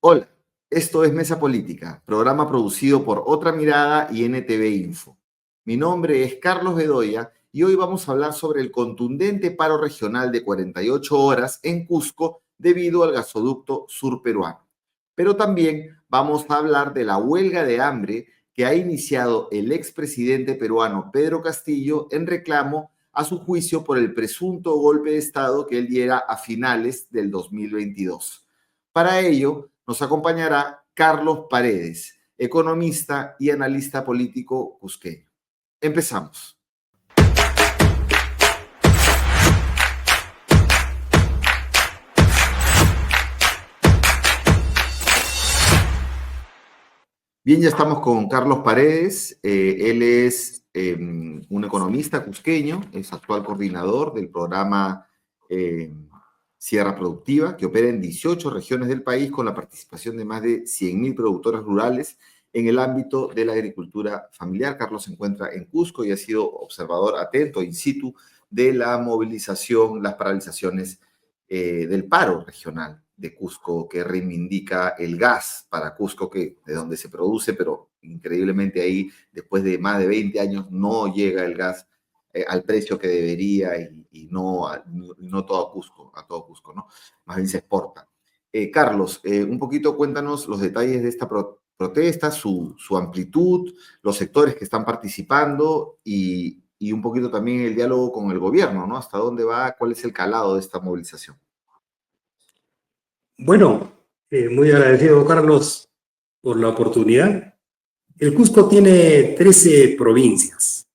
Hola, esto es Mesa Política, programa producido por Otra Mirada y NTV Info. Mi nombre es Carlos Bedoya y hoy vamos a hablar sobre el contundente paro regional de 48 horas en Cusco debido al gasoducto surperuano. Pero también vamos a hablar de la huelga de hambre que ha iniciado el expresidente peruano Pedro Castillo en reclamo a su juicio por el presunto golpe de Estado que él diera a finales del 2022. Para ello, nos acompañará Carlos Paredes, economista y analista político cusqueño. Empezamos. Bien, ya estamos con Carlos Paredes. Él es un economista cusqueño, es actual coordinador del programa Sierra Productiva, que opera en 18 regiones del país con la participación de más de 100.000 productores rurales en el ámbito de la agricultura familiar. Carlos se encuentra en Cusco y ha sido observador atento in situ de la movilización, las paralizaciones del paro regional de Cusco, que reivindica el gas para Cusco, que de donde se produce, pero increíblemente ahí, después de más de 20 años, no llega el gas al precio que debería y no todo Cusco, ¿no? Más bien se exporta. Carlos, un poquito cuéntanos los detalles de esta protesta, su amplitud, los sectores que están participando y un poquito también el diálogo con el gobierno, ¿no? ¿Hasta dónde va? ¿Cuál es el calado de esta movilización? Bueno, muy agradecido, Carlos, por la oportunidad. El Cusco tiene 13 provincias.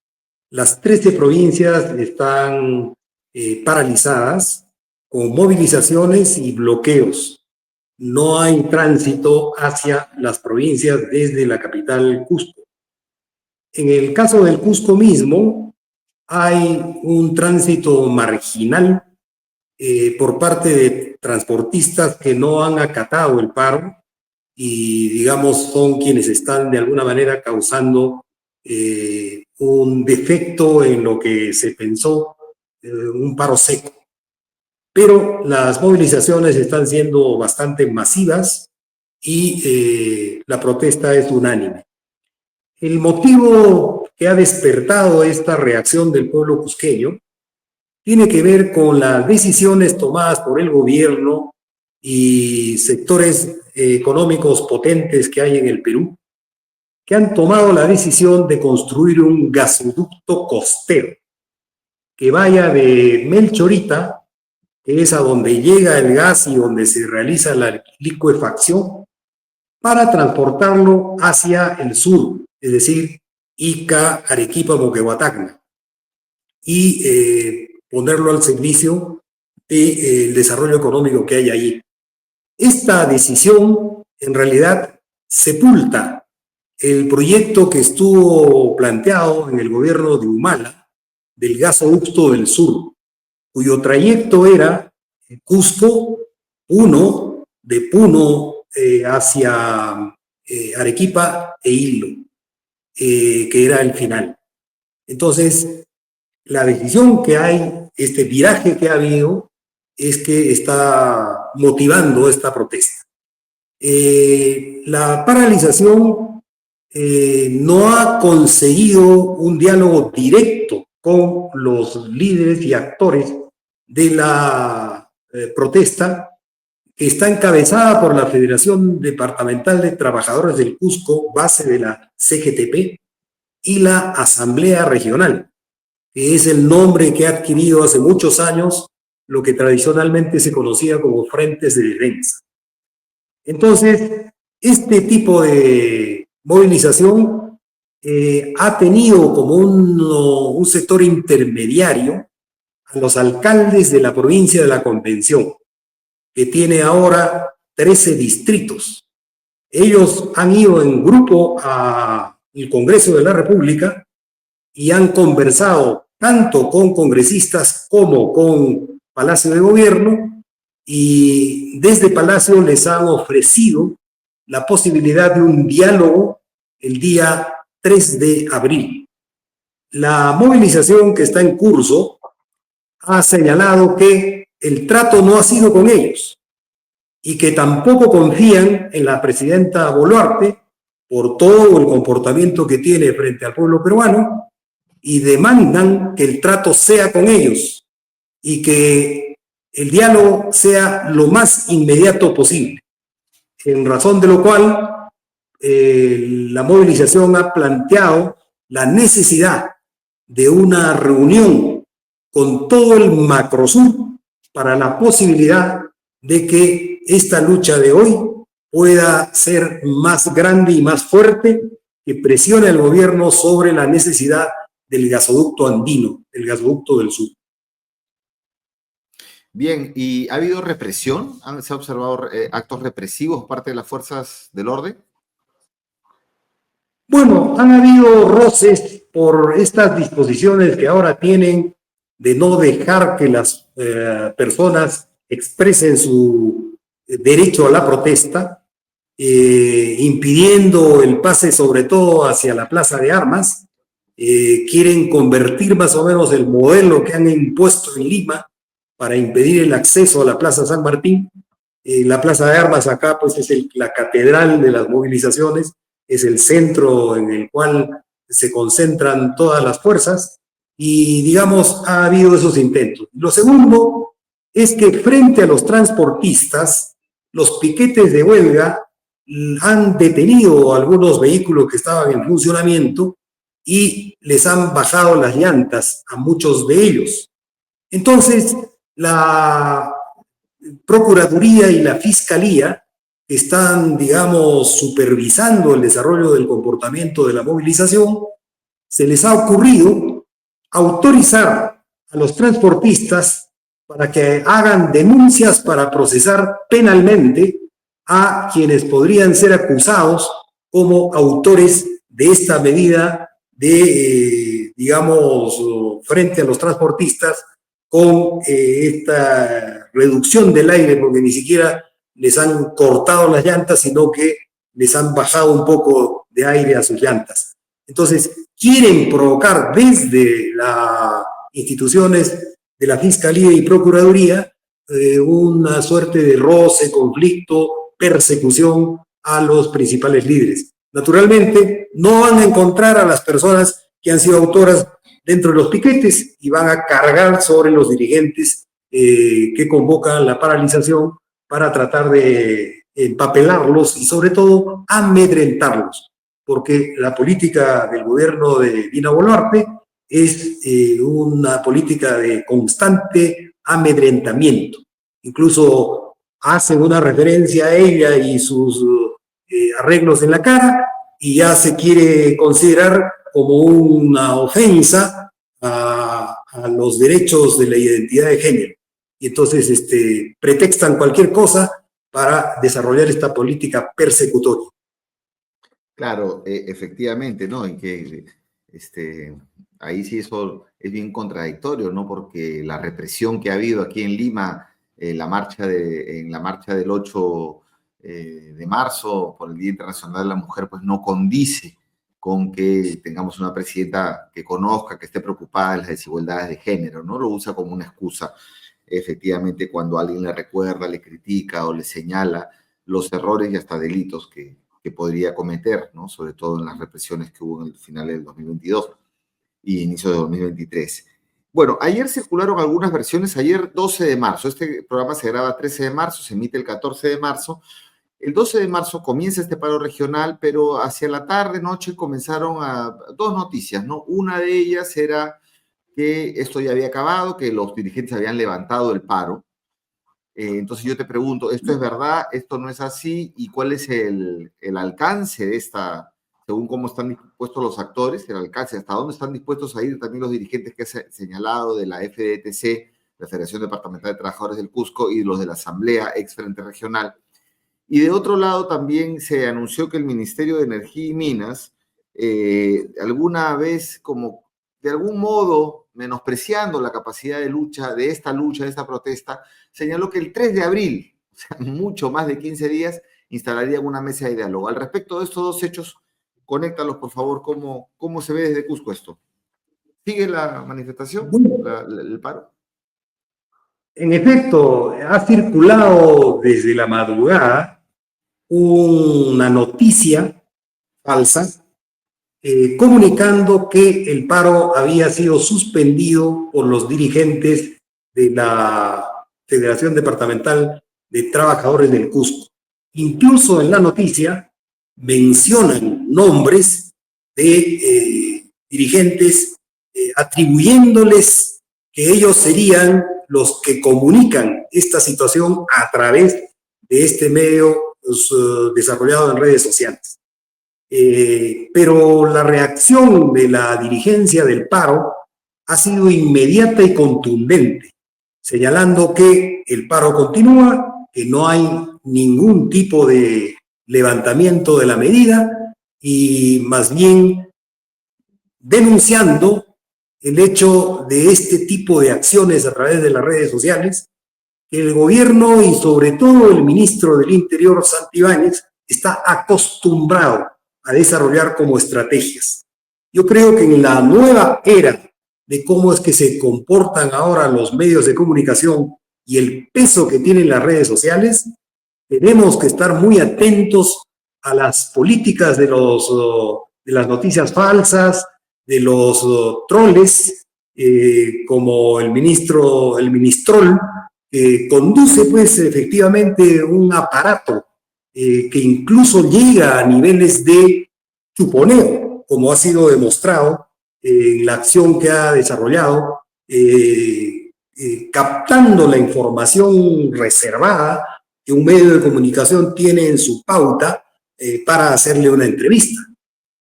Las 13 provincias están paralizadas con movilizaciones y bloqueos. No hay tránsito hacia las provincias desde la capital Cusco. En el caso del Cusco mismo, hay un tránsito marginal por parte de transportistas que no han acatado el paro y, digamos, son quienes están de alguna manera causando un defecto en lo que se pensó, un paro seco. Pero las movilizaciones están siendo bastante masivas y la protesta es unánime. El motivo que ha despertado esta reacción del pueblo cusqueño tiene que ver con las decisiones tomadas por el gobierno y sectores económicos potentes que hay en el Perú, que han tomado la decisión de construir un gasoducto costero que vaya de Melchorita, que es a donde llega el gas y donde se realiza la licuefacción, para transportarlo hacia el sur, es decir, Ica, Arequipa, Moquegua, y ponerlo al servicio del desarrollo económico que hay allí. Esta decisión, en realidad, sepulta el proyecto que estuvo planteado en el gobierno de Humala, del gasoducto del sur, cuyo trayecto era Cusco 1, de Puno hacia Arequipa e Hilo, que era el final. Entonces, la decisión que hay, este viraje que ha habido, es que está motivando esta protesta. La paralización no ha conseguido un diálogo directo con los líderes y actores de la protesta, que está encabezada por la Federación Departamental de Trabajadores del Cusco, base de la CGTP, y la Asamblea Regional, que es el nombre que ha adquirido hace muchos años lo que tradicionalmente se conocía como frentes de defensa. Entonces, este tipo de movilización ha tenido como un sector intermediario a los alcaldes de la provincia de la Convención, que tiene ahora 13 distritos. Ellos han ido en grupo al Congreso de la República y han conversado tanto con congresistas como con Palacio de Gobierno, y desde Palacio les han ofrecido la posibilidad de un diálogo el día 3 de abril. La movilización que está en curso ha señalado que el trato no ha sido con ellos y que tampoco confían en la presidenta Boluarte por todo el comportamiento que tiene frente al pueblo peruano y demandan que el trato sea con ellos y que el diálogo sea lo más inmediato posible. En razón de lo cual, la movilización ha planteado la necesidad de una reunión con todo el Macrosur para la posibilidad de que esta lucha de hoy pueda ser más grande y más fuerte, que presione al gobierno sobre la necesidad del gasoducto andino, el gasoducto del sur. Bien, ¿y ha habido represión? ¿Se ha observado actos represivos por parte de las fuerzas del orden? Bueno, han habido roces por estas disposiciones que ahora tienen de no dejar que las personas expresen su derecho a la protesta, impidiendo el pase sobre todo hacia la Plaza de Armas. Quieren convertir más o menos el modelo que han impuesto en Lima para impedir el acceso a la Plaza San Martín. La Plaza de Armas acá pues es la catedral de las movilizaciones, es el centro en el cual se concentran todas las fuerzas y, digamos, ha habido esos intentos. Lo segundo es que frente a los transportistas, los piquetes de huelga han detenido algunos vehículos que estaban en funcionamiento y les han bajado las llantas a muchos de ellos. Entonces, la Procuraduría y la Fiscalía están, digamos, supervisando el desarrollo del comportamiento de la movilización. Se les ha ocurrido autorizar a los transportistas para que hagan denuncias para procesar penalmente a quienes podrían ser acusados como autores de esta medida de, digamos, frente a los transportistas con esta reducción del aire, porque ni siquiera les han cortado las llantas, sino que les han bajado un poco de aire a sus llantas. Entonces, quieren provocar desde las instituciones de la Fiscalía y Procuraduría una suerte de roce, conflicto, persecución a los principales líderes. Naturalmente, no van a encontrar a las personas que han sido autoras dentro de los piquetes y van a cargar sobre los dirigentes que convocan la paralización para tratar de empapelarlos y sobre todo amedrentarlos, porque la política del gobierno de Dina Boluarte es una política de constante amedrentamiento. Incluso hacen una referencia a ella y sus arreglos en la cara y ya se quiere considerar como una ofensa a los derechos de la identidad de género. Y entonces pretextan cualquier cosa para desarrollar esta política persecutoria. Claro, efectivamente, ¿no? En que ahí sí eso es bien contradictorio, ¿no? Porque la represión que ha habido aquí en Lima, en la marcha del 8 de marzo por el Día Internacional de la Mujer, pues no condice con que tengamos una presidenta que conozca, que esté preocupada de las desigualdades de género, ¿no? Lo usa como una excusa, efectivamente, cuando alguien le recuerda, le critica o le señala los errores y hasta delitos que podría cometer, ¿no? Sobre todo en las represiones que hubo en el final del 2022 y inicio de 2023. Bueno, ayer circularon algunas versiones, ayer 12 de marzo, este programa se graba 13 de marzo, se emite el 14 de marzo, el 12 de marzo comienza este paro regional, pero hacia la tarde, noche, comenzaron dos noticias, ¿no? Una de ellas era que esto ya había acabado, que los dirigentes habían levantado el paro. Entonces yo te pregunto, ¿esto es verdad? ¿Esto no es así? ¿Y cuál es el alcance de esta, según cómo están dispuestos los actores, el alcance, hasta dónde están dispuestos a ir también los dirigentes que he señalado de la FDTC, la Federación Departamental de Trabajadores del Cusco, y los de la Asamblea, ex Frente Regional? Y de otro lado también se anunció que el Ministerio de Energía y Minas, alguna vez como de algún modo menospreciando la capacidad de esta protesta, señaló que el 3 de abril, o sea, mucho más de 15 días, instalarían una mesa de diálogo. Al respecto de estos dos hechos, conéctalos, por favor, cómo se ve desde Cusco esto. ¿Sigue la manifestación, el paro? En efecto, ha circulado desde la madrugada una noticia falsa comunicando que el paro había sido suspendido por los dirigentes de la Federación Departamental de Trabajadores del Cusco. Incluso en la noticia mencionan nombres de dirigentes atribuyéndoles que ellos serían los que comunican esta situación a través de este medio desarrollado en redes sociales. Pero la reacción de la dirigencia del paro ha sido inmediata y contundente, señalando que el paro continúa, que no hay ningún tipo de levantamiento de la medida y más bien denunciando el hecho de este tipo de acciones a través de las redes sociales, que el gobierno y sobre todo el ministro del Interior, Santibáñez, está acostumbrado a desarrollar como estrategias. Yo creo que en la nueva era de cómo es que se comportan ahora los medios de comunicación y el peso que tienen las redes sociales, tenemos que estar muy atentos a las políticas de las noticias falsas, de los troles, como el ministrol, que conduce pues efectivamente un aparato que incluso llega a niveles de chuponeo, como ha sido demostrado en la acción que ha desarrollado, captando la información reservada que un medio de comunicación tiene en su pauta para hacerle una entrevista.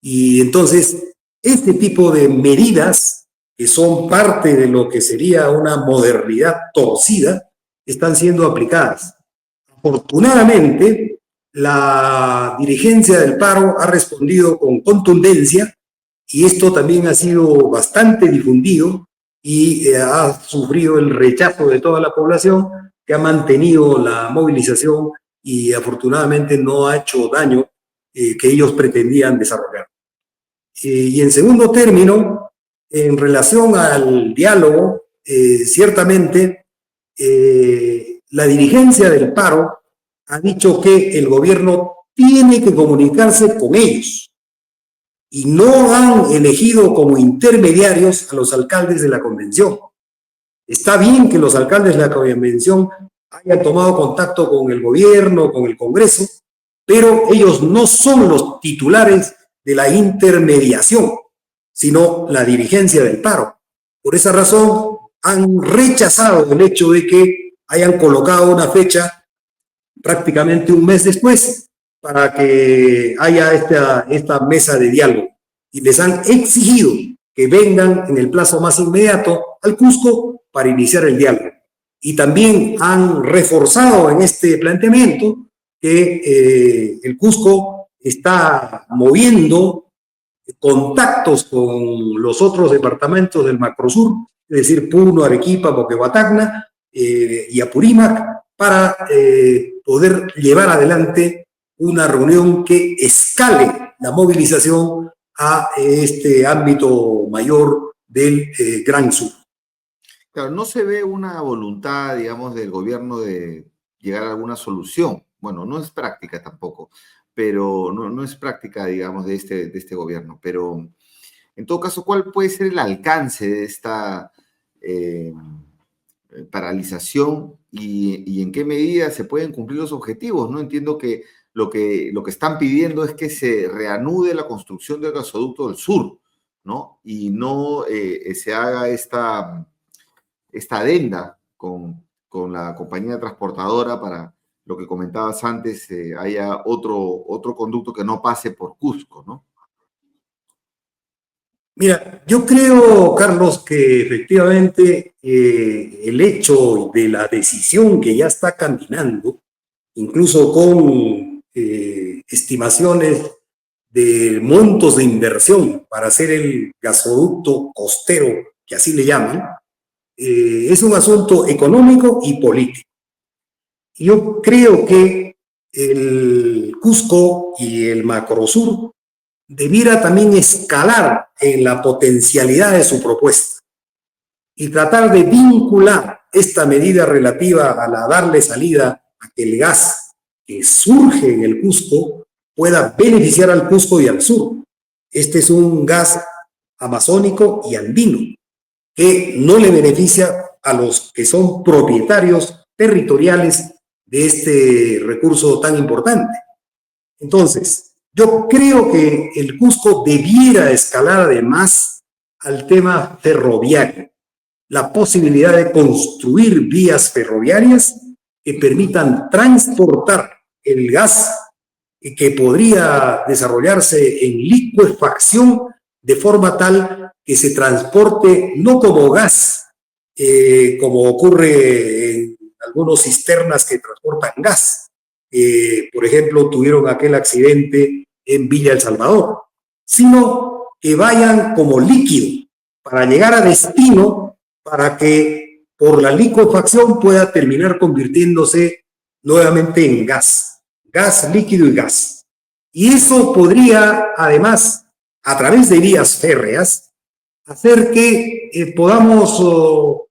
Y entonces, este tipo de medidas, que son parte de lo que sería una modernidad torcida, están siendo aplicadas. Afortunadamente, la dirigencia del paro ha respondido con contundencia y esto también ha sido bastante difundido y ha sufrido el rechazo de toda la población, que ha mantenido la movilización y afortunadamente no ha hecho daño que ellos pretendían desarrollar. Y en segundo término, en relación al diálogo, ciertamente la dirigencia del paro ha dicho que el gobierno tiene que comunicarse con ellos y no han elegido como intermediarios a los alcaldes de la convención. Está bien que los alcaldes de la convención hayan tomado contacto con el gobierno, con el Congreso, pero ellos no son los titulares de la intermediación, sino la dirigencia del paro. Por esa razón, han rechazado el hecho de que hayan colocado una fecha prácticamente un mes después para que haya esta mesa de diálogo. Y les han exigido que vengan en el plazo más inmediato al Cusco para iniciar el diálogo. Y también han reforzado en este planteamiento que el Cusco está moviendo contactos con los otros departamentos del Macrosur, es decir, Puno, Arequipa, Moquegua, y Apurímac, para poder llevar adelante una reunión que escale la movilización a este ámbito mayor del Gran Sur. Claro, no se ve una voluntad, digamos, del gobierno de llegar a alguna solución. Bueno, no es práctica tampoco, pero no es práctica, digamos, de este gobierno. Pero, en todo caso, ¿cuál puede ser el alcance de esta paralización y en qué medida se pueden cumplir los objetivos? No entiendo que lo que están pidiendo es que se reanude la construcción del gasoducto del sur, ¿no? Y no se haga esta adenda con la compañía transportadora para lo que comentabas antes, haya otro conducto que no pase por Cusco, ¿no? Mira, yo creo, Carlos, que efectivamente el hecho de la decisión que ya está caminando, incluso con estimaciones de montos de inversión para hacer el gasoducto costero, que así le llaman, es un asunto económico y político. Yo creo que el Cusco y el Macrosur debiera también escalar en la potencialidad de su propuesta y tratar de vincular esta medida relativa a la darle salida a que el gas que surge en el Cusco pueda beneficiar al Cusco y al sur. Este es un gas amazónico y andino que no le beneficia a los que son propietarios territoriales de este recurso tan importante. Entonces, yo creo que el Cusco debiera escalar además al tema ferroviario, la posibilidad de construir vías ferroviarias que permitan transportar el gas que podría desarrollarse en licuefacción de forma tal que se transporte no como gas, como ocurre en algunos cisternas que transportan gas. Por ejemplo, tuvieron aquel accidente en Villa El Salvador, sino que vayan como líquido para llegar a destino, para que por la licuefacción pueda terminar convirtiéndose nuevamente en gas, gas líquido y gas. Y eso podría, además, a través de vías férreas, hacer que podamos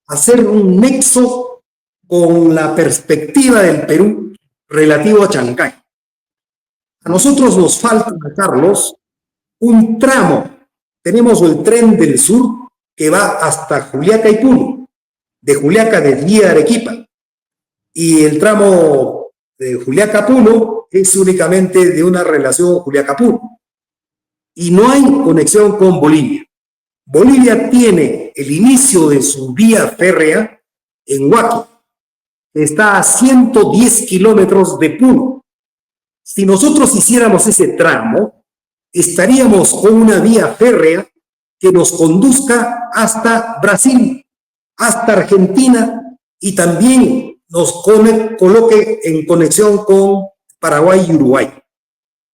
hacer un nexo con la perspectiva del Perú relativo a Chancay. A nosotros nos falta, Carlos, un tramo. Tenemos el tren del sur que va hasta Juliaca y Puno. De Juliaca desvía a Arequipa. Y el tramo de Juliaca-Puno es únicamente de una relación Juliaca-Puno. Y no hay conexión con Bolivia. Bolivia tiene el inicio de su vía férrea en Huaki, que está a 110 kilómetros de Puno. Si nosotros hiciéramos ese tramo, estaríamos con una vía férrea que nos conduzca hasta Brasil, hasta Argentina y también nos coloque en conexión con Paraguay y Uruguay.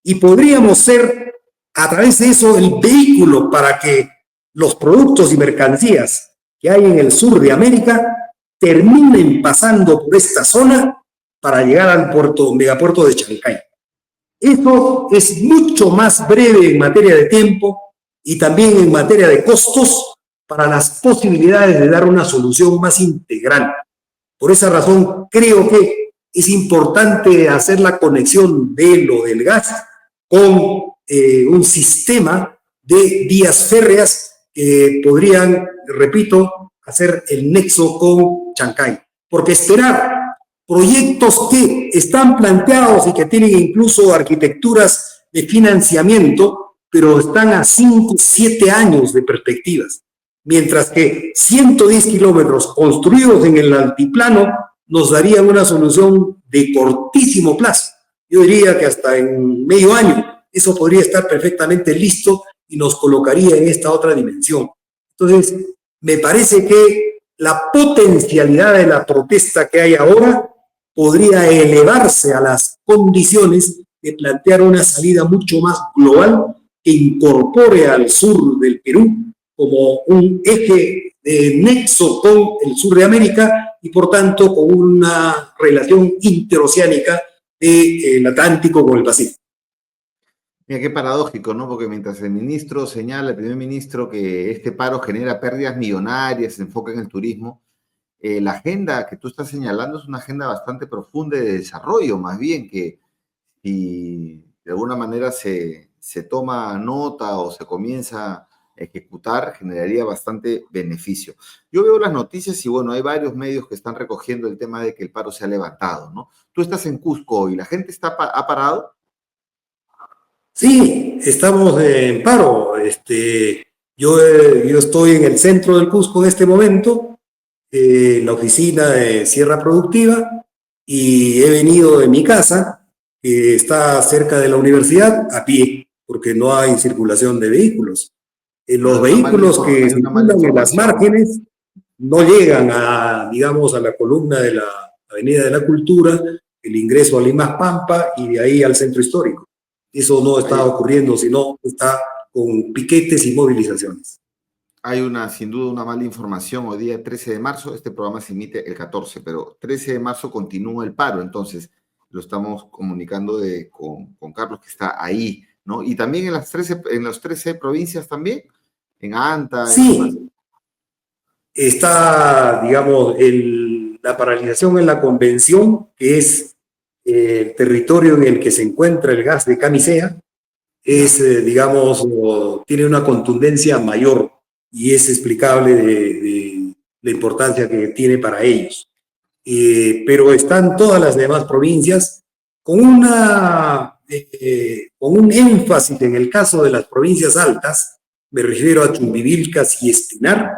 Y podríamos ser, a través de eso, el vehículo para que los productos y mercancías que hay en el sur de América terminen pasando por esta zona para llegar al megapuerto de Chancay. Eso es mucho más breve en materia de tiempo y también en materia de costos para las posibilidades de dar una solución más integral. Por esa razón, creo que es importante hacer la conexión de lo del gas con un sistema de vías férreas que podrían, repito, hacer el nexo con Chancay. Porque esperar proyectos que están planteados y que tienen incluso arquitecturas de financiamiento, pero están a 5, 7 años de perspectivas. Mientras que 110 kilómetros construidos en el altiplano nos darían una solución de cortísimo plazo. Yo diría que hasta en medio año eso podría estar perfectamente listo y nos colocaría en esta otra dimensión. Entonces, me parece que la potencialidad de la protesta que hay ahora podría elevarse a las condiciones de plantear una salida mucho más global que incorpore al sur del Perú como un eje de nexo con el sur de América y por tanto con una relación interoceánica del Atlántico con el Pacífico. Mira, qué paradójico, ¿no? Porque mientras el ministro señala, el primer ministro, que este paro genera pérdidas millonarias, se enfoca en el turismo, la agenda que tú estás señalando es una agenda bastante profunda de desarrollo, más bien que si de alguna manera se toma nota o se comienza a ejecutar, generaría bastante beneficio. Yo veo las noticias y bueno, hay varios medios que están recogiendo el tema de que el paro se ha levantado, ¿no? Tú estás en Cusco y la gente ha parado. Sí, estamos en paro. Yo estoy en el centro del Cusco en este momento, en la oficina de Sierra Productiva, y he venido de mi casa, que está cerca de la universidad, a pie, porque no hay circulación de vehículos. Los vehículos que circulan en las márgenes no llegan a, digamos, a la columna de la Avenida de la Cultura, el ingreso a Limas Pampa y de ahí al centro histórico. Eso no está ocurriendo, sino está con piquetes y movilizaciones. Hay sin duda, una mala información. Hoy día, 13 de marzo, este programa se emite el 14, pero 13 de marzo continúa el paro, entonces lo estamos comunicando con Carlos, que está ahí, ¿no? Y también en las 13 provincias también, en Anta. Sí, Está, digamos, la paralización en la convención, que es el territorio en el que se encuentra el gas de Camisea, es, digamos, tiene una contundencia mayor y es explicable de la importancia que tiene para ellos. Pero están todas las demás provincias con un énfasis en el caso de las provincias altas, me refiero a Chumbivilcas y Espinar,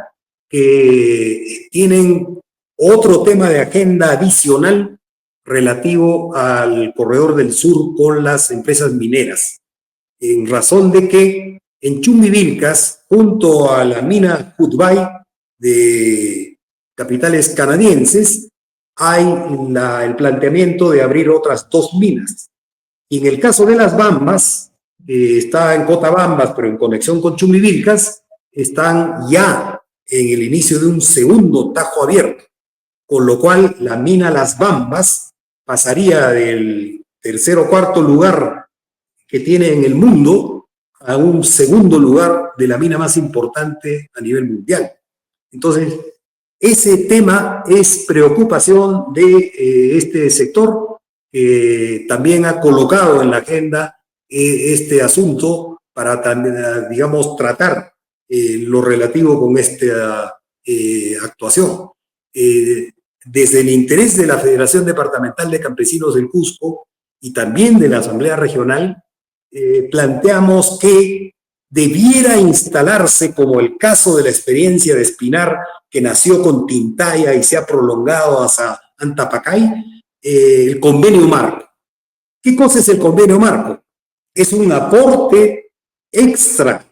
que tienen otro tema de agenda adicional relativo al corredor del sur con las empresas mineras, en razón de que en Chumbivilcas, junto a la mina Hudbay de capitales canadienses, hay el planteamiento de abrir otras 2 minas. Y en el caso de las Bambas, está en Cotabambas, pero en conexión con Chumbivilcas, están ya en el inicio de un segundo tajo abierto, con lo cual la mina Las Bambas pasaría del tercer o cuarto lugar que tiene en el mundo a un segundo lugar de la mina más importante a nivel mundial. Entonces, ese tema es preocupación de este sector, que también ha colocado en la agenda este asunto para también, digamos, tratar lo relativo con esta actuación. Desde el interés de la Federación Departamental de Campesinos del Cusco y también de la Asamblea Regional, planteamos que debiera instalarse, como el caso de la experiencia de Espinar, que nació con Tintaya y se ha prolongado hasta Antapacay, el convenio marco. ¿Qué cosa es el convenio marco? Es un aporte extra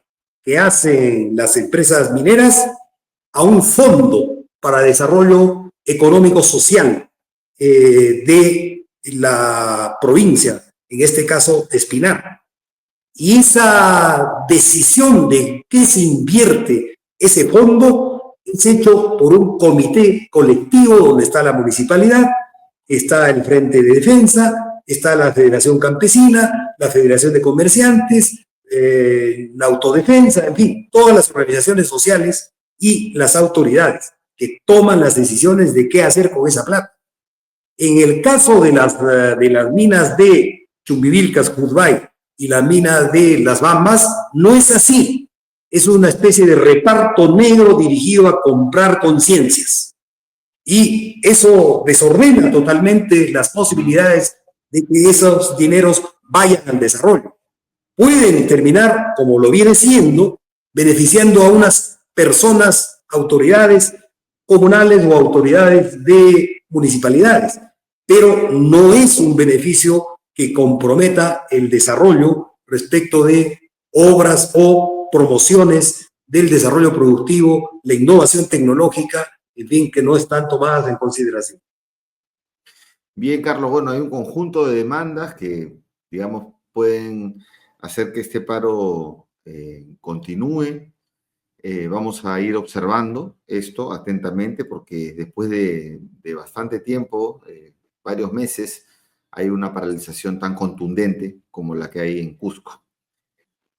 que hacen las empresas mineras a un fondo para desarrollo económico social de la provincia, en este caso Espinar. Y esa decisión de qué se invierte ese fondo es hecho por un comité colectivo donde está la municipalidad, está el Frente de Defensa, está la Federación Campesina, la Federación de Comerciantes, la Autodefensa, en fin, todas las organizaciones sociales y las autoridades que toman las decisiones de qué hacer con esa plata. En el caso de las minas de Chumbivilcas, Hudbay y la mina de Las Bambas, no es así. Es una especie de reparto negro dirigido a comprar conciencias. Y eso desordena totalmente las posibilidades de que esos dineros vayan al desarrollo. Pueden terminar, como lo viene siendo, beneficiando a unas personas, autoridades comunales o autoridades de municipalidades, pero no es un beneficio que comprometa el desarrollo respecto de obras o promociones del desarrollo productivo, la innovación tecnológica, en fin, que no están tomadas en consideración. Bien, Carlos, bueno, hay un conjunto de demandas que, digamos, pueden hacer que este paro continúe. Vamos a ir observando esto atentamente porque después de bastante tiempo, varios meses, hay una paralización tan contundente como la que hay en Cusco.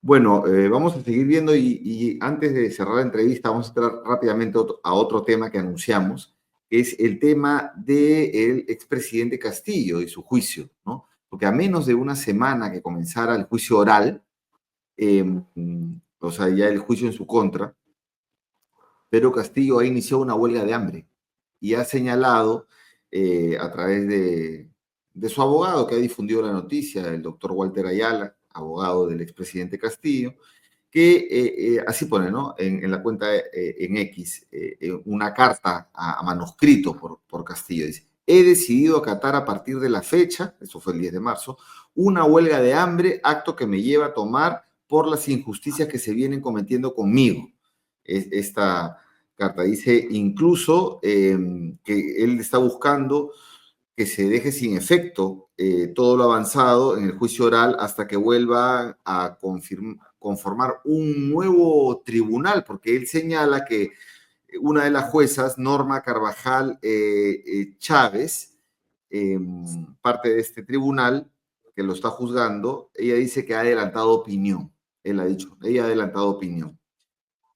Bueno, vamos a seguir viendo y antes de cerrar la entrevista vamos a entrar rápidamente a otro tema que anunciamos, que es el tema del expresidente Castillo y su juicio, ¿no? Porque a menos de una semana que comenzara el juicio oral, o sea, ya el juicio en su contra, Pedro Castillo ha iniciado una huelga de hambre y ha señalado a través de su abogado que ha difundido la noticia, el doctor Walter Ayala, abogado del expresidente Castillo, que así pone, ¿no? En la cuenta en X, una carta a manuscrito por Castillo. Dice, he decidido acatar a partir de la fecha, eso fue el 10 de marzo, una huelga de hambre, acto que me lleva a tomar por las injusticias que se vienen cometiendo conmigo. Esta carta dice incluso que él está buscando que se deje sin efecto todo lo avanzado en el juicio oral hasta que vuelva a conformar un nuevo tribunal, porque él señala que una de las juezas, Norma Carvajal Chávez, parte de este tribunal que lo está juzgando, ella dice que ha adelantado opinión. Él ha dicho, ella ha adelantado opinión.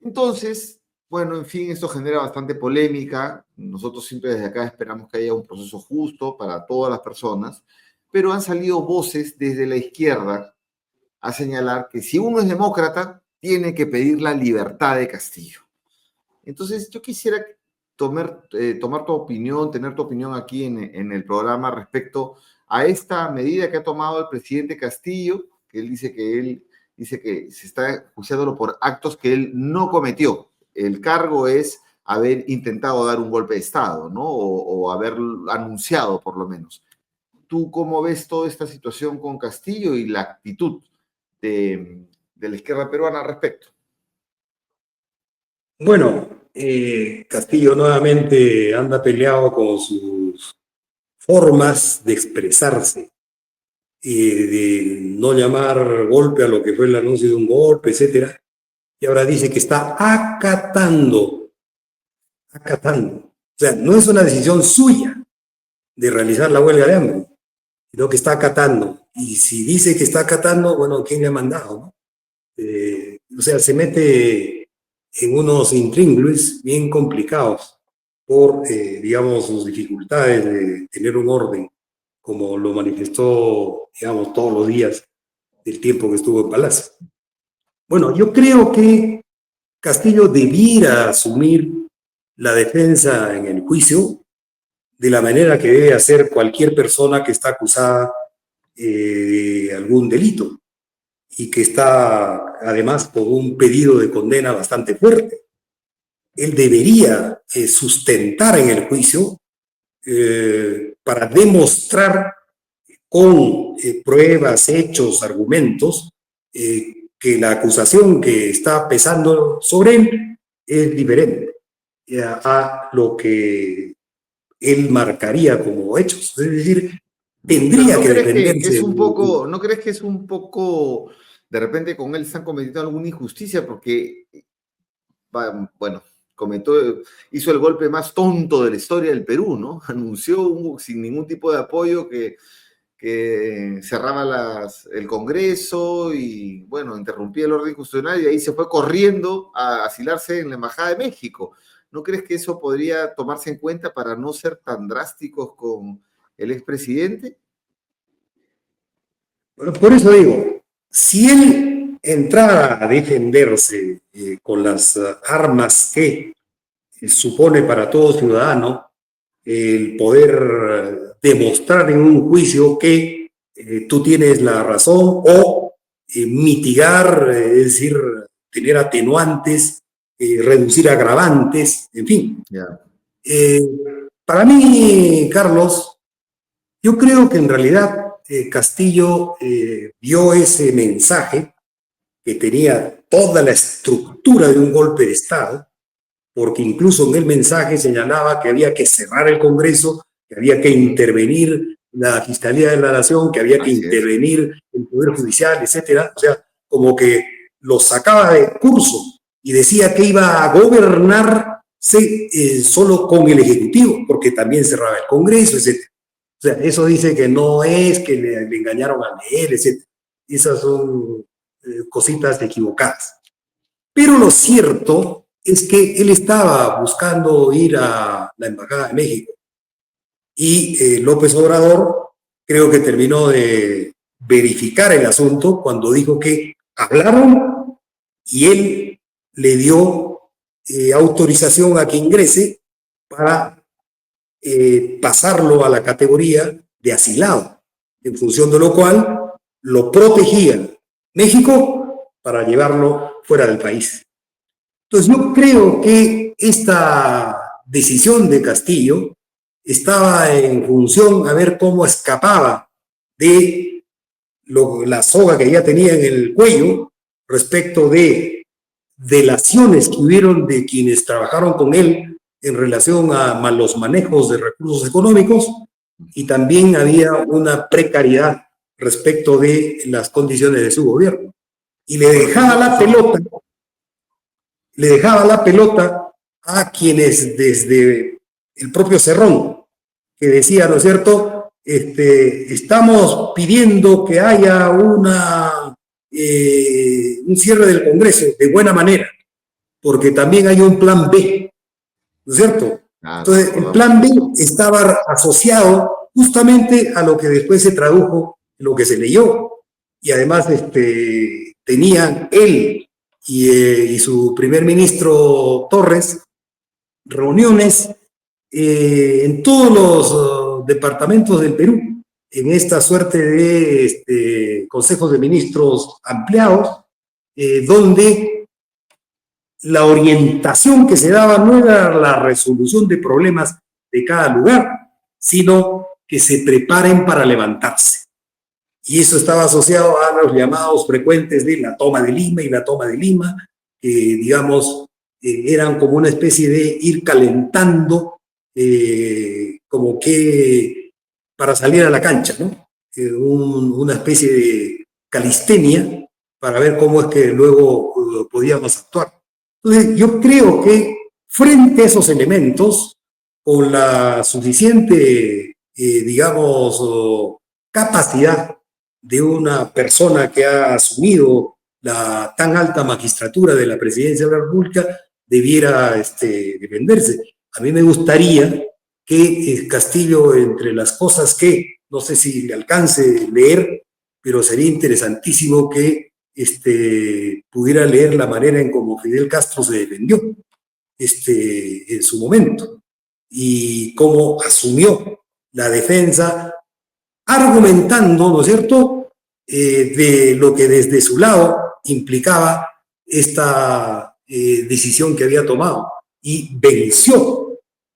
Entonces, Bueno, en fin, esto genera bastante polémica. Nosotros siempre desde acá esperamos que haya un proceso justo para todas las personas, pero han salido voces desde la izquierda a señalar que si uno es demócrata, tiene que pedir la libertad de Castillo. Entonces, yo quisiera tomar tu opinión, tener tu opinión aquí en el programa respecto a esta medida que ha tomado el presidente Castillo, que él dice que se está juzgándolo por actos que él no cometió. El cargo es haber intentado dar un golpe de Estado, ¿no? O haber anunciado, por lo menos. ¿Tú cómo ves toda esta situación con Castillo y la actitud de la izquierda peruana al respecto? Bueno, Castillo nuevamente anda peleado con sus formas de expresarse, de no llamar golpe a lo que fue el anuncio de un golpe, etcétera. Y ahora dice que está acatando. O sea, no es una decisión suya de realizar la huelga de hambre, sino que está acatando. Y si dice que está acatando, bueno, ¿quién le ha mandado, no? O sea, se mete en unos intríngulis bien complicados por, digamos, sus dificultades de tener un orden, como lo manifestó, digamos, todos los días del tiempo que estuvo en Palacio. Bueno, yo creo que Castillo debiera asumir la defensa en el juicio de la manera que debe hacer cualquier persona que está acusada de algún delito y que está además por un pedido de condena bastante fuerte. Él debería sustentar en el juicio para demostrar con pruebas, hechos, argumentos, que la acusación que está pesando sobre él es diferente a lo que él marcaría como hechos. Es decir, tendría que defenderse. ¿No crees que es un poco, de repente con él están cometiendo alguna injusticia? Porque, bueno, hizo el golpe más tonto de la historia del Perú, ¿no? Anunció sin ningún tipo de apoyo que cerraba el Congreso y, bueno, interrumpía el orden constitucional y ahí se fue corriendo a asilarse en la Embajada de México. ¿No crees que eso podría tomarse en cuenta para no ser tan drásticos con el expresidente? Por eso digo, si él entrara a defenderse con las armas que supone para todo ciudadano el poder demostrar en un juicio que tú tienes la razón o mitigar, es decir, tener atenuantes, reducir agravantes, en fin. Yeah. Para mí, Carlos, yo creo que en realidad Castillo vio ese mensaje que tenía toda la estructura de un golpe de Estado, porque incluso en el mensaje señalaba que había que cerrar el Congreso, que había que intervenir la Fiscalía de la Nación, que había que intervenir el Poder Judicial, etcétera. O sea, como que lo sacaba de curso y decía que iba a gobernarse solo con el Ejecutivo, porque también cerraba el Congreso, etcétera. O sea, eso dice que no es que le engañaron a leer, etcétera. Esas son cositas equivocadas. Pero lo cierto es que él estaba buscando ir a la Embajada de México y López Obrador creo que terminó de verificar el asunto cuando dijo que hablaron y él le dio autorización a que ingrese para pasarlo a la categoría de asilado, en función de lo cual lo protegía México para llevarlo fuera del país. Entonces yo creo que esta decisión de Castillo estaba en función a ver cómo escapaba de la soga que ya tenía en el cuello respecto de delaciones que hubieron de quienes trabajaron con él en relación a los manejos de recursos económicos, y también había una precariedad respecto de las condiciones de su gobierno. Y le dejaba la pelota a quienes desde el propio Cerrón, que decía, ¿no es cierto?, estamos pidiendo que haya un cierre del Congreso de buena manera, porque también hay un plan B, ¿no es cierto? Entonces, el plan B estaba asociado justamente a lo que después se tradujo, lo que se leyó, y además tenían él y su primer ministro Torres reuniones en todos los departamentos del Perú, en esta suerte de consejos de ministros ampliados, donde la orientación que se daba no era la resolución de problemas de cada lugar, sino que se preparen para levantarse. Y eso estaba asociado a los llamados frecuentes de la toma de Lima y la toma de Lima, que digamos eran como una especie de ir calentando, como que para salir a la cancha, ¿no? Una especie de calistenia para ver cómo es que luego podíamos actuar. Entonces, yo creo que frente a esos elementos, con la suficiente, digamos, capacidad de una persona que ha asumido la tan alta magistratura de la presidencia de la República, debiera defenderse. A mí me gustaría que Castillo, entre las cosas que, no sé si le alcance leer, pero sería interesantísimo que pudiera leer la manera en cómo Fidel Castro se defendió en su momento y cómo asumió la defensa, argumentando, ¿no es cierto?, de lo que desde su lado implicaba esta decisión que había tomado, y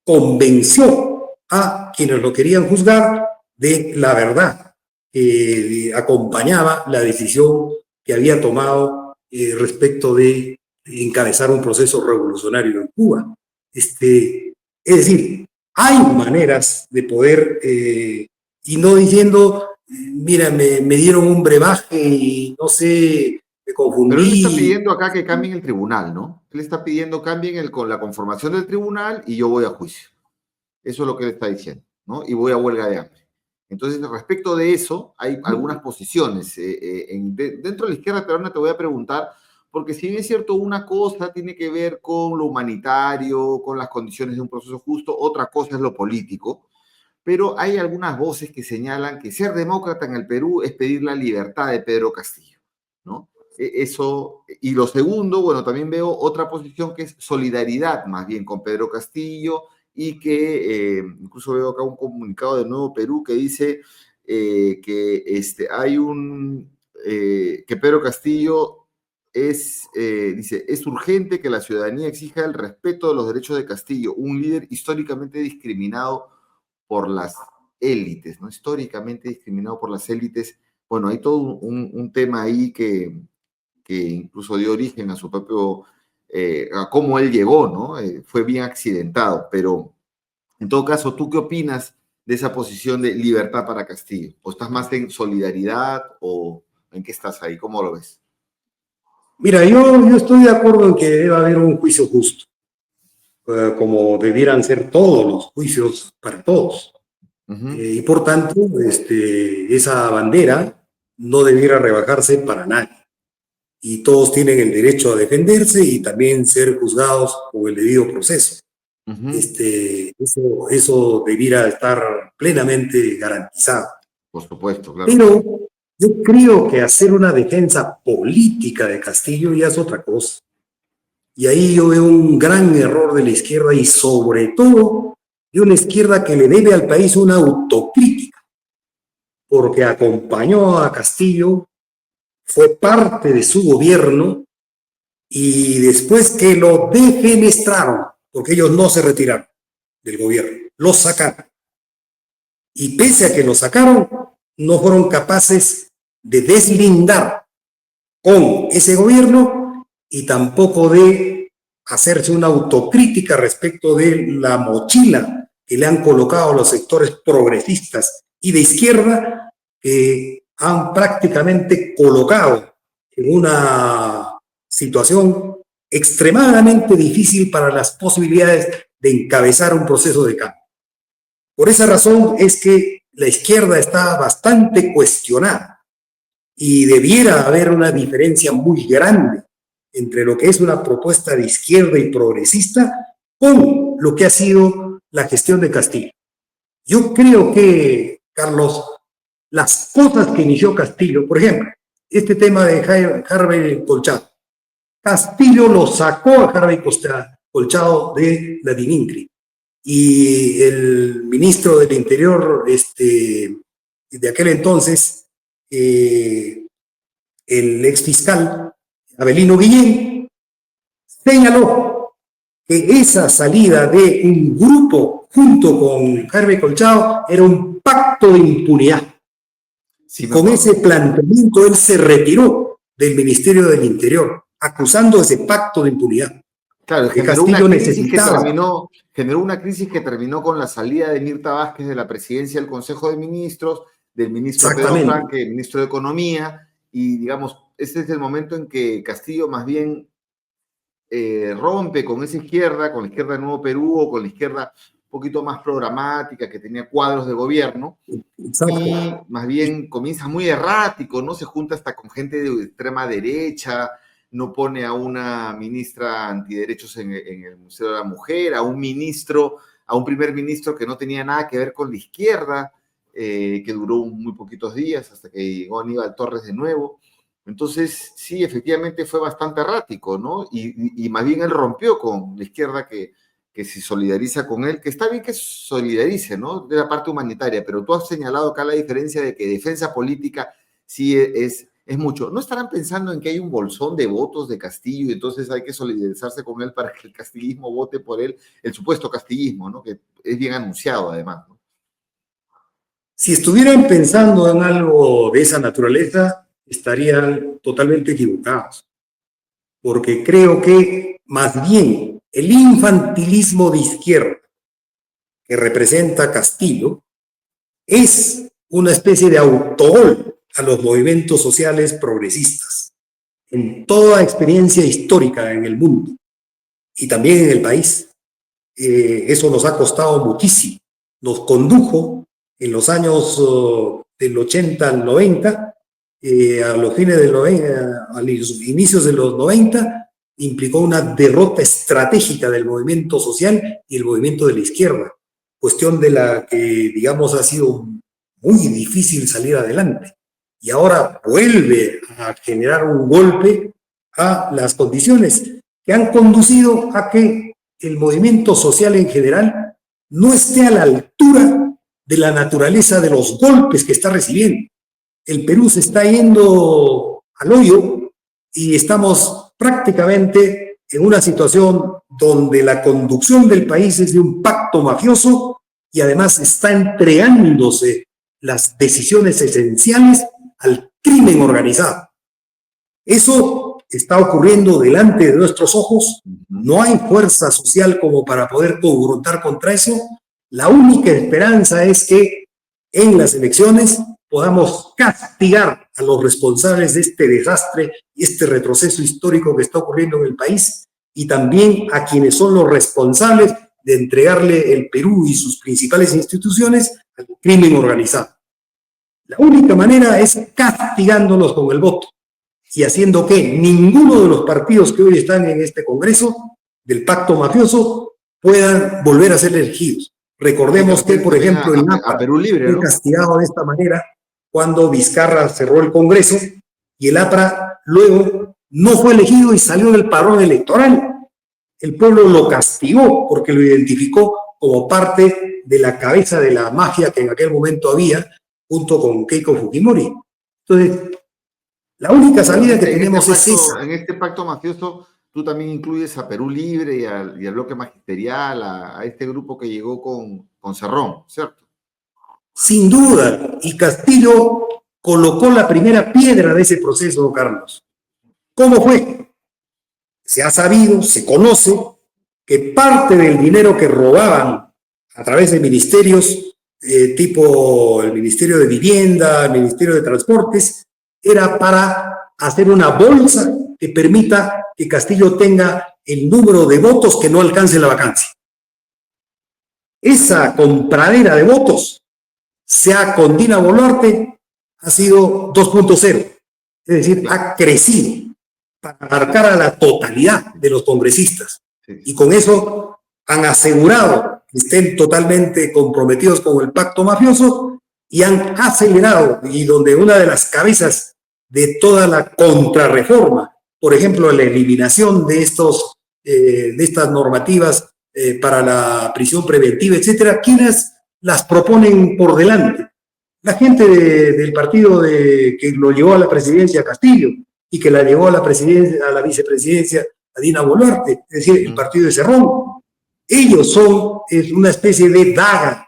convenció a quienes lo querían juzgar de la verdad que acompañaba la decisión que había tomado respecto de encabezar un proceso revolucionario en Cuba. Es decir, hay maneras de poder, y no diciendo, mira, me dieron un brebaje y no sé, me confundí. Pero él está pidiendo acá que cambien el tribunal, ¿no? Él está pidiendo cambien con la conformación del tribunal y yo voy a juicio. Eso es lo que él está diciendo, ¿no? Y voy a huelga de hambre. Entonces, respecto de eso, hay algunas posiciones. Dentro de la izquierda peruana te voy a preguntar, porque si bien es cierto, una cosa tiene que ver con lo humanitario, con las condiciones de un proceso justo, otra cosa es lo político, pero hay algunas voces que señalan que ser demócrata en el Perú es pedir la libertad de Pedro Castillo, ¿no? Eso, y lo segundo, bueno, también veo otra posición que es solidaridad más bien con Pedro Castillo, y que incluso veo acá un comunicado de Nuevo Perú que dice que hay que Pedro Castillo dice, es urgente que la ciudadanía exija el respeto de los derechos de Castillo, un líder históricamente discriminado por las élites, ¿no? Históricamente discriminado por las élites. Bueno, hay todo un tema ahí que incluso dio origen a su propio, a cómo él llegó, ¿no? Fue bien accidentado, pero en todo caso, ¿tú qué opinas de esa posición de libertad para Castillo? ¿O estás más en solidaridad o en qué estás ahí? ¿Cómo lo ves? Mira, yo estoy de acuerdo en que debe haber un juicio justo, como debieran ser todos los juicios para todos. Y por tanto, esa bandera no debiera rebajarse para nadie. Y todos tienen el derecho a defenderse y también ser juzgados con el debido proceso. Eso debiera estar plenamente garantizado. Por supuesto, claro. Pero yo creo que hacer una defensa política de Castillo ya es otra cosa. Y ahí yo veo un gran error de la izquierda, y sobre todo de una izquierda que le debe al país una autocrítica, porque acompañó a Castillo, fue parte de su gobierno, y después que lo defenestraron, porque ellos no se retiraron del gobierno, lo sacaron. Y pese a que lo sacaron, no fueron capaces de deslindar con ese gobierno y tampoco de hacerse una autocrítica respecto de la mochila que le han colocado los sectores progresistas y de izquierda, que han prácticamente colocado en una situación extremadamente difícil para las posibilidades de encabezar un proceso de cambio. Por esa razón es que la izquierda está bastante cuestionada y debiera haber una diferencia muy grande entre lo que es una propuesta de izquierda y progresista con lo que ha sido la gestión de Castillo. Yo creo que, Carlos, las cosas que inició Castillo, por ejemplo, este tema de Harvey Colchado, Castillo lo sacó a Harvey Colchado de la DININCRI y el ministro del Interior de aquel entonces, el ex fiscal Abelino Guillén, señaló que esa salida de un grupo junto con Harvey Colchado era un pacto de impunidad. Sí, con ese planteamiento él se retiró del Ministerio del Interior, acusando ese pacto de impunidad. Claro, que Castillo necesitaba. Generó una crisis que terminó con la salida de Mirta Vázquez de la presidencia del Consejo de Ministros, del ministro Pedro Franque, el ministro de Economía, y digamos, este es el momento en que Castillo más bien rompe con esa izquierda, con la izquierda de Nuevo Perú o con la izquierda un poquito más programática, que tenía cuadros de gobierno. Exacto. Y más bien comienza muy errático, ¿no? Se junta hasta con gente de extrema derecha, no pone a una ministra antiderechos en el Museo de la Mujer, a un primer ministro que no tenía nada que ver con la izquierda, que duró muy poquitos días hasta que llegó Aníbal Torres de nuevo. Entonces, sí, efectivamente fue bastante errático, ¿no? Y más bien él rompió con la izquierda que se solidariza con él, que está bien que se solidarice, ¿no? De la parte humanitaria, pero tú has señalado acá la diferencia de que defensa política sí es mucho. ¿No estarán pensando en que hay un bolsón de votos de Castillo y entonces hay que solidarizarse con él para que el castillismo vote por él, el supuesto castillismo, ¿no? Que es bien anunciado además, ¿no? Si estuvieran pensando en algo de esa naturaleza, estarían totalmente equivocados, porque creo que más bien el infantilismo de izquierda que representa Castillo es una especie de autogol a los movimientos sociales progresistas en toda experiencia histórica en el mundo y también en el país. Eso nos ha costado muchísimo. Nos condujo en los años del 80 al 90, a los fines del 90, a los inicios de los 90, implicó una derrota estratégica del movimiento social y el movimiento de la izquierda, cuestión de la que, digamos, ha sido muy difícil salir adelante. Y ahora vuelve a generar un golpe a las condiciones que han conducido a que el movimiento social en general no esté a la altura de la naturaleza de los golpes que está recibiendo. El Perú se está yendo al hoyo y estamos prácticamente en una situación donde la conducción del país es de un pacto mafioso y además está entregándose las decisiones esenciales al crimen organizado. Eso está ocurriendo delante de nuestros ojos. No hay fuerza social como para poder confrontar contra eso. La única esperanza es que en las elecciones podamos castigar a los responsables de este desastre y este retroceso histórico que está ocurriendo en el país y también a quienes son los responsables de entregarle el Perú y sus principales instituciones al crimen organizado. La única manera es castigándolos con el voto y haciendo que ninguno de los partidos que hoy están en este Congreso del pacto mafioso puedan volver a ser elegidos. Recordemos que, por ejemplo, el NAPA fue castigado de esta manera cuando Vizcarra cerró el Congreso y el APRA luego no fue elegido y salió del padrón electoral. El pueblo lo castigó porque lo identificó como parte de la cabeza de la mafia que en aquel momento había junto con Keiko Fujimori. Entonces, la única salida que tenemos es esa. En este pacto mafioso, tú también incluyes a Perú Libre y al bloque magisterial, a este grupo que llegó con Cerrón, ¿cierto? Sin duda, y Castillo colocó la primera piedra de ese proceso, Carlos. ¿Cómo fue? Se ha sabido, se conoce, que parte del dinero que robaban a través de ministerios, tipo el Ministerio de Vivienda, el Ministerio de Transportes, era para hacer una bolsa que permita que Castillo tenga el número de votos que no alcance la vacancia. Esa compradera de votos, sea con Dina Boluarte, ha sido 2.0, es decir, ha crecido. para abarcar a la totalidad de los congresistas. Sí. Y con eso han asegurado que estén totalmente comprometidos con el pacto mafioso y han acelerado, y donde una de las cabezas de toda la contrarreforma, por ejemplo, la eliminación de estas normativas para la prisión preventiva, etcétera, ¿quiénes las proponen por delante? La gente del partido que lo llevó a la presidencia Castillo y que la llevó a la vicepresidencia a Dina Boluarte, es decir, el partido de Cerrón. Ellos son una especie de daga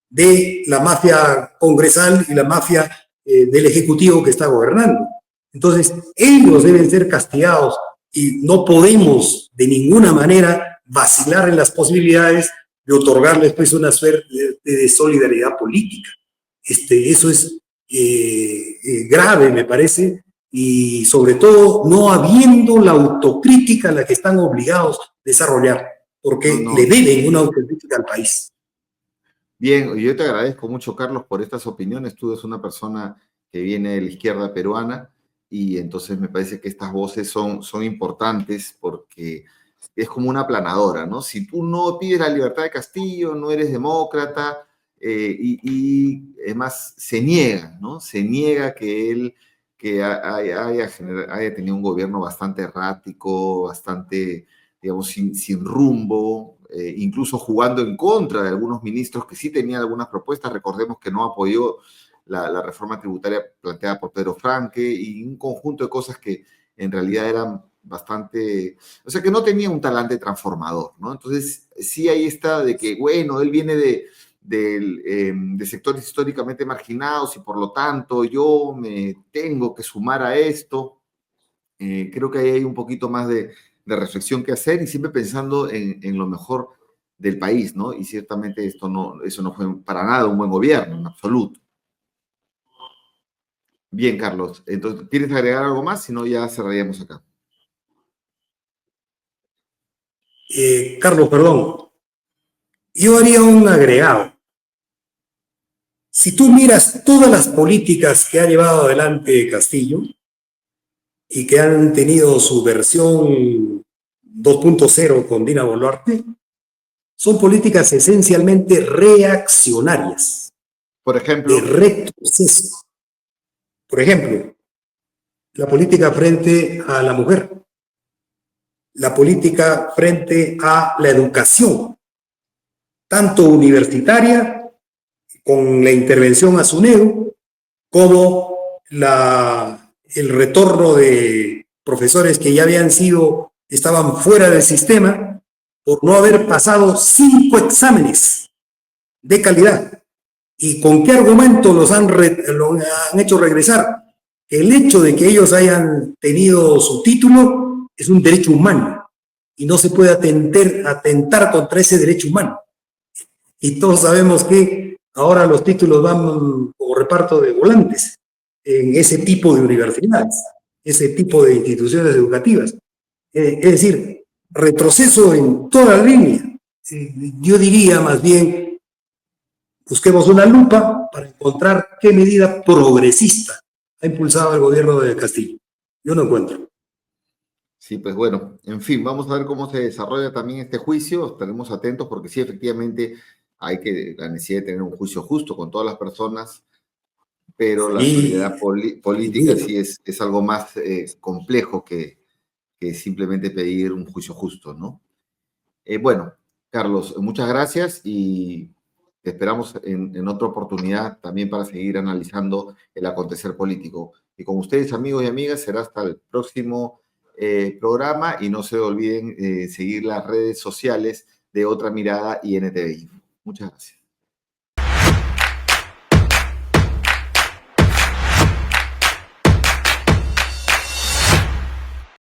de la mafia congresal y la mafia del ejecutivo que está gobernando. Entonces, ellos deben ser castigados y no podemos de ninguna manera vacilar en las posibilidades de otorgarles pues una suerte de solidaridad política. Eso es grave, me parece, y sobre todo no habiendo la autocrítica a la que están obligados a desarrollar, porque le deben una autocrítica al país. Bien, yo te agradezco mucho, Carlos, por estas opiniones. Tú eres una persona que viene de la izquierda peruana y entonces me parece que estas voces son importantes porque es como una aplanadora, ¿no? Si tú no pides la libertad de Castillo, no eres demócrata, y además se niega, ¿no? Se niega que él haya tenido un gobierno bastante errático, bastante, digamos, sin rumbo, incluso jugando en contra de algunos ministros que sí tenían algunas propuestas. Recordemos que no apoyó la reforma tributaria planteada por Pedro Franque y un conjunto de cosas que en realidad eran bastante, o sea, que no tenía un talante transformador, ¿no? Entonces, sí ahí está de que, bueno, él viene de sectores históricamente marginados y por lo tanto yo me tengo que sumar a esto. Creo que ahí hay un poquito más de reflexión que hacer y siempre pensando en lo mejor del país, ¿no? Y ciertamente eso no fue para nada un buen gobierno, en absoluto. Bien, Carlos, entonces, ¿quieres agregar algo más? Si no, ya cerraríamos acá. Carlos, perdón, yo haría un agregado. Si tú miras todas las políticas que ha llevado adelante Castillo y que han tenido su versión 2.0 con Dina Boluarte, son políticas esencialmente reaccionarias. Por ejemplo. De retroceso. Por ejemplo, la política frente a la mujer, la política frente a la educación, tanto universitaria, con la intervención a SUNEDU, como el retorno de profesores que ya estaban fuera del sistema por no haber pasado 5 exámenes de calidad. ¿Y con qué argumento los han hecho regresar? El hecho de que ellos hayan tenido su título es un derecho humano y no se puede atentar contra ese derecho humano. Y todos sabemos que ahora los títulos van como reparto de volantes en ese tipo de universidades, ese tipo de instituciones educativas. Es decir, retroceso en toda la línea. Yo diría más bien, busquemos una lupa para encontrar qué medida progresista ha impulsado el gobierno de Castillo. Yo no encuentro. Sí, pues bueno, en fin, vamos a ver cómo se desarrolla también este juicio. Estaremos atentos porque sí, efectivamente, hay la necesidad de tener un juicio justo con todas las personas, pero la solidaridad política sí es algo más complejo que simplemente pedir un juicio justo, ¿no? Bueno, Carlos, muchas gracias y te esperamos en otra oportunidad también para seguir analizando el acontecer político. Y con ustedes, amigos y amigas, será hasta el próximo programa y no se olviden seguir las redes sociales de Otra Mirada y NTVI. Muchas gracias.